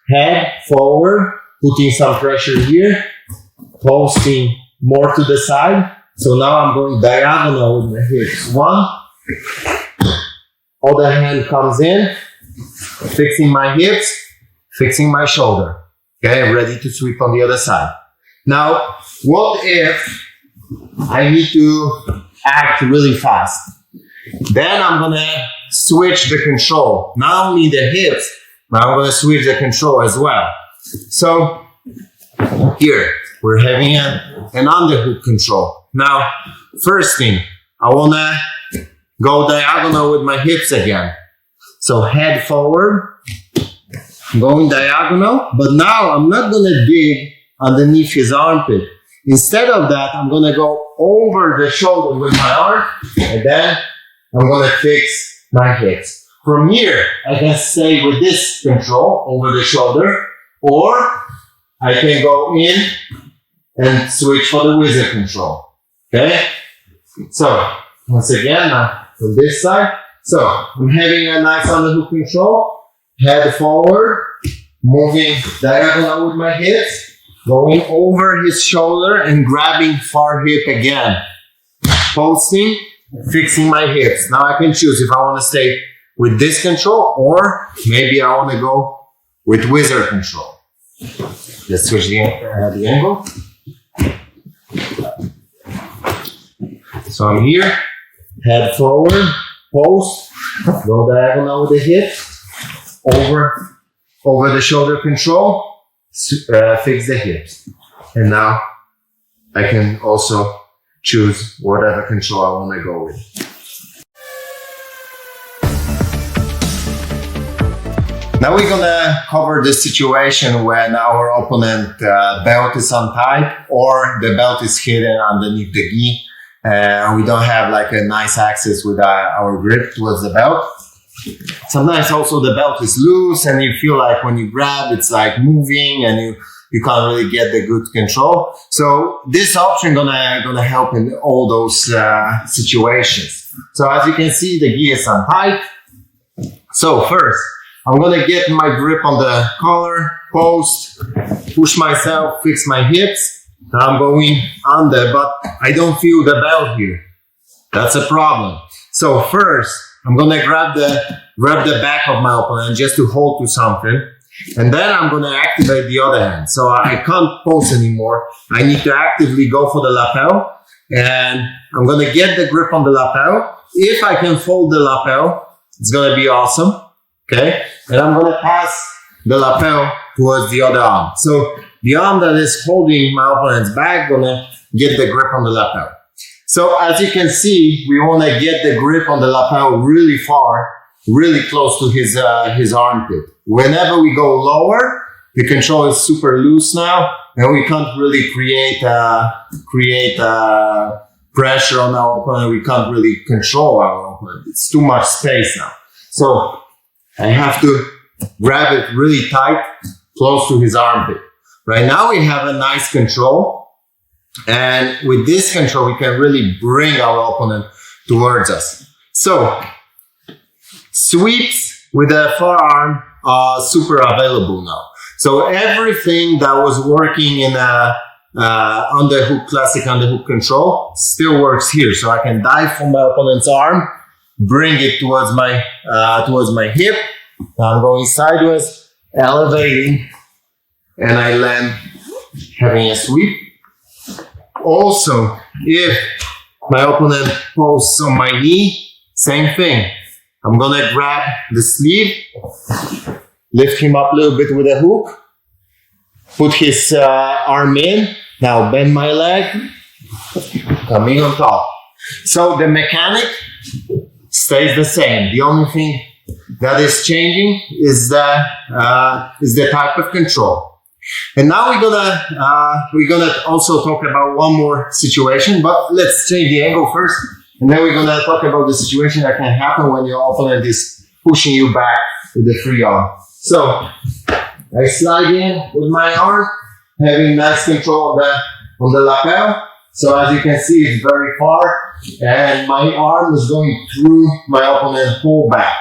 head forward, putting some pressure here, posting more to the side. So now I'm going diagonal with my hips. One, other hand comes in, fixing my hips, fixing my shoulder. Okay, ready to sweep on the other side. Now, what if I need to act really fast? Then I'm gonna switch the control. Not only the hips, but I'm gonna switch the control as well. So here, we're having an underhook control. Now, first thing, I wanna go diagonal with my hips again. So head forward, going diagonal, but now I'm not gonna dig underneath his armpit. Instead of that, I'm gonna go over the shoulder with my arm, and then I'm gonna fix my hips. From here, I can stay with this control over the shoulder, or I can go in and switch for the wizard control. Okay? So, once again, from this side. So, I'm having a nice underhook control, head forward, moving diagonal with my hips, going over his shoulder and grabbing far hip again. Posting, fixing my hips. Now I can choose if I want to stay with this control or maybe I want to go with wizard control. Let's switch the angle. So I'm here, head forward, post, go diagonal with the hip, over the shoulder control, fix the hips. And now I can also choose whatever control I want to go with. Now we're gonna cover the situation when our opponent belt is untied or the belt is hidden underneath the gi. We don't have like a nice access with our grip towards the belt. Sometimes also the belt is loose and you feel like when you grab, it's like moving and you can't really get the good control. So this option gonna help in all those situations. So as you can see, the gi is untied. So first, I'm gonna get my grip on the collar, post, push myself, fix my hips. Now I'm going under, but I don't feel the belt here. That's a problem. So first, I'm gonna grab the back of my opponent just to hold to something. And then I'm gonna activate the other hand. So I can't post anymore. I need to actively go for the lapel. And I'm gonna get the grip on the lapel. If I can fold the lapel, it's gonna be awesome. Okay? And I'm gonna pass the lapel towards the other arm. So the arm that is holding my opponent's back gonna get the grip on the lapel. So as you can see, we want to get the grip on the lapel really far, really close to his armpit. Whenever we go lower, the control is super loose now, and we can't really create pressure on our opponent. We can't really control our opponent. It's too much space now. So I have to grab it really tight, close to his armpit. Right now we have a nice control. And with this control, we can really bring our opponent towards us. So, sweeps with the forearm are super available now. So everything that was working in underhook, classic underhook control still works here. So I can dive from my opponent's arm, bring it towards my hip. Now I'm going sideways, elevating, and I land having a sweep. Also, if my opponent posts on my knee, same thing. I'm gonna grab the sleeve, lift him up a little bit with a hook, put his arm in, now bend my leg, coming on top. So the mechanic stays the same. The only thing that is changing is the type of control. And now we're gonna also talk about one more situation, but let's change the angle first, and then we're gonna talk about the situation that can happen when your opponent is pushing you back with the free arm. So I slide in with my arm, having nice control on the lapel. So as you can see, it's very far, and my arm is going through my opponent's whole back.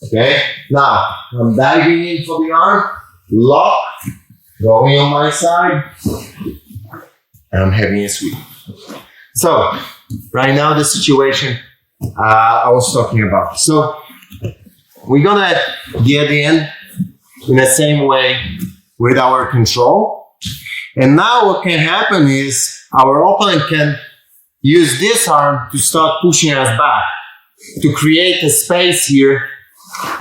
Okay, now I'm diving in for the arm. lock, going on my side, and I'm having a sweep. So, right now the situation I was talking about. So, we're gonna get in the same way with our control. And now what can happen is our opponent can use this arm to start pushing us back, to create a space here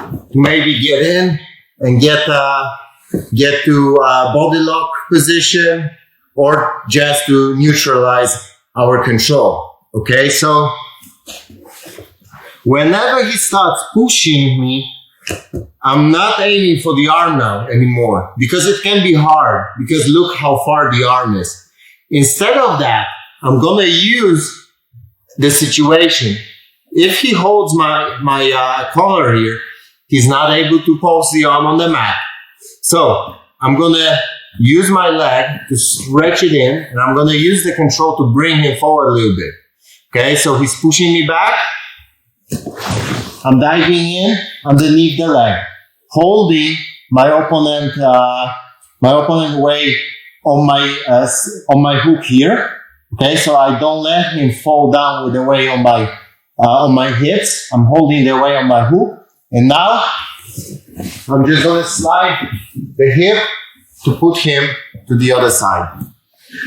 to maybe get in and get to body lock position, or just to neutralize our control. Okay, so whenever he starts pushing me, I'm not aiming for the arm now anymore, because it can be hard, because look how far the arm is. Instead of that, I'm gonna use the situation. If he holds my collar here, he's not able to post the arm on the mat. So I'm gonna use my leg to stretch it in, and I'm gonna use the control to bring him forward a little bit. Okay, so he's pushing me back. I'm diving in underneath the leg, holding my opponent weight on my hook here. Okay, so I don't let him fall down with the weight on my hips. I'm holding the weight on my hook, and now I'm just gonna slide the hip to put him to the other side.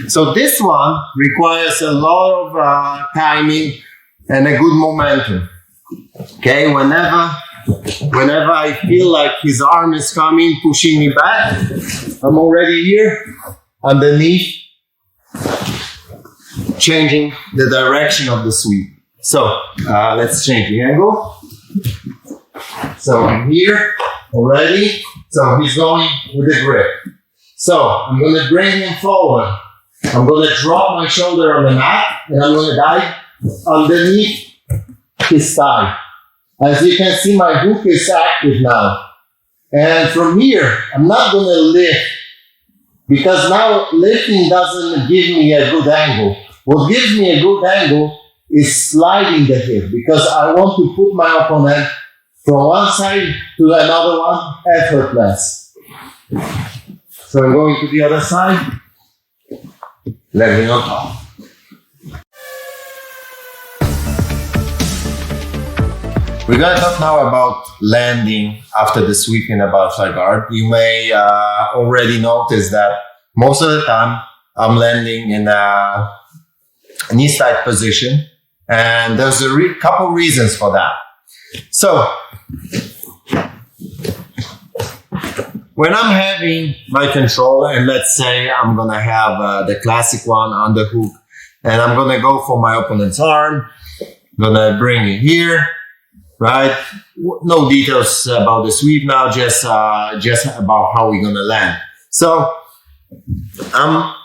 So this one requires a lot of timing and a good momentum. Okay, whenever I feel like his arm is coming, pushing me back, I'm already here underneath, changing the direction of the sweep. So let's change the angle. So I'm here already. So he's going with the grip. So I'm going to bring him forward. I'm going to drop my shoulder on the mat, and I'm going to dive underneath his thigh. As you can see, my hook is active now. And from here, I'm not going to lift, because now lifting doesn't give me a good angle. What gives me a good angle is sliding the hip, because I want to put my opponent from one side to another one effortless. So I'm going to the other side, landing on top. We're going to talk now about landing after the sweep in a butterfly guard. You may already notice that most of the time I'm landing in a knee side position, and there's a couple reasons for that. So when I'm having my control, and let's say I'm going to have the classic one on the hook, and I'm going to go for my opponent's arm, I'm going to bring it here. Right? No details about the sweep now, just about how we're gonna land. So I'm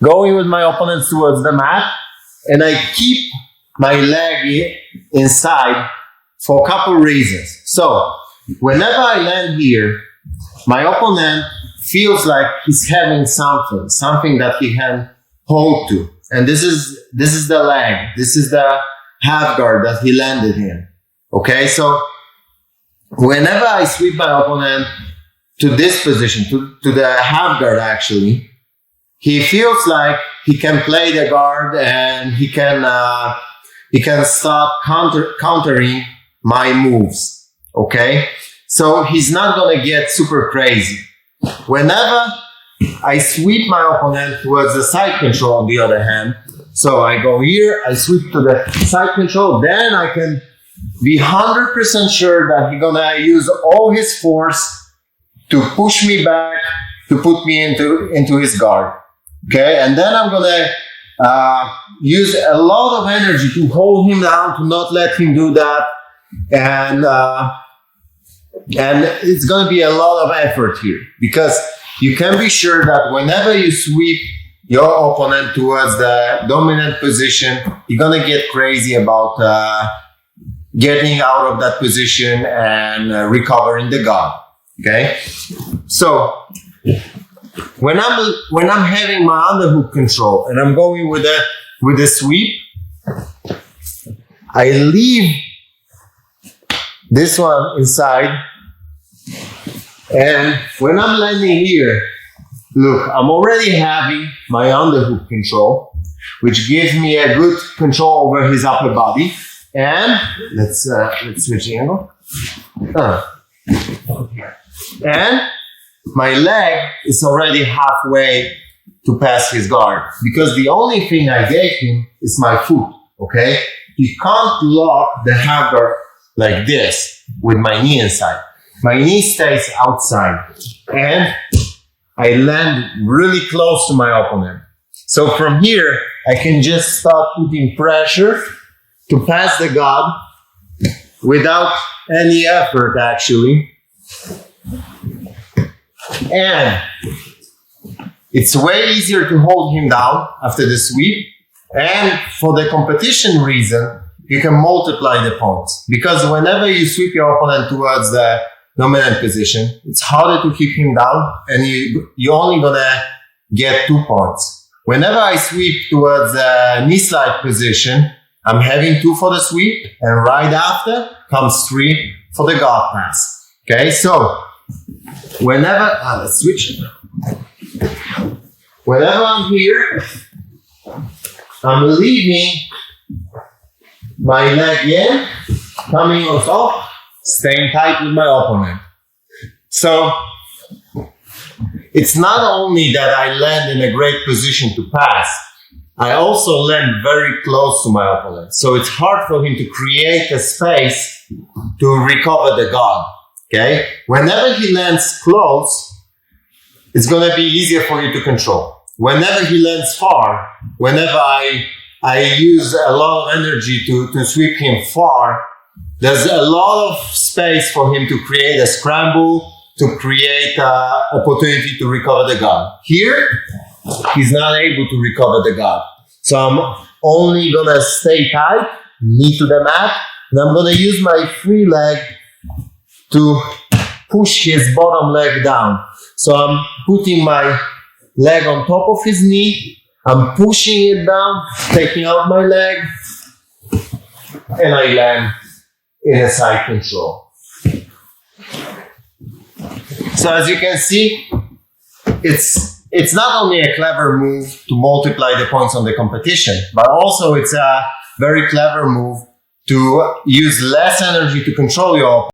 going with my opponents towards the mat, and I keep my leg inside for a couple reasons. So whenever I land here, my opponent feels like he's having something that he can hold to, and this is the leg. This is the half guard that he landed in. Okay, so whenever I sweep my opponent to this position, to the half guard actually, he feels like he can play the guard, and he can start countering my moves. Okay, so he's not gonna get super crazy. Whenever I sweep my opponent towards the side control, on the other hand, so I go here, I sweep to the side control, then I can be 100% sure that he's gonna use all his force to push me back, to put me into his guard. Okay, and then I'm gonna use a lot of energy to hold him down, to not let him do that, and it's gonna be a lot of effort here, because you can be sure that whenever you sweep your opponent towards the dominant position, you're gonna get crazy about getting out of that position and recovering the guard. Okay, so when I'm having my underhook control and I'm going with the sweep, I leave this one inside, And when I'm landing here, look, I'm already having my underhook control, which gives me a good control over his upper body. And let's switch the angle. And my leg is already halfway to pass his guard, because the only thing I gave him is my foot. Okay, he can't lock the hammer like this with my knee inside. My knee stays outside, and I land really close to my opponent. So from here, I can just start putting pressure to pass the guard without any effort, actually. And it's way easier to hold him down after the sweep. And for the competition reason, you can multiply the points. Because whenever you sweep your opponent towards the dominant position, it's harder to keep him down, and you're only gonna get 2 points. Whenever I sweep towards the knee slide position, I'm having 2 for the sweep, and right after comes 3 for the guard pass. Okay, so whenever, let's switch. Whenever I'm here, I'm leaving my leg in, coming on top, staying tight with my opponent. So it's not only that I land in a great position to pass, I also land very close to my opponent. So it's hard for him to create a space to recover the guard. Okay? Whenever he lands close, it's going to be easier for you to control. Whenever he lands far, whenever I use a lot of energy to sweep him far, there's a lot of space for him to create a scramble, to create an opportunity to recover the guard. Here, he's not able to recover the guard. So I'm only gonna stay tight, knee to the mat, and I'm gonna use my free leg to push his bottom leg down. So I'm putting my leg on top of his knee, I'm pushing it down, taking out my leg, and I land in a side control. So as you can see, it's not only a clever move to multiply the points on the competition, but also it's a very clever move to use less energy to control your opponent.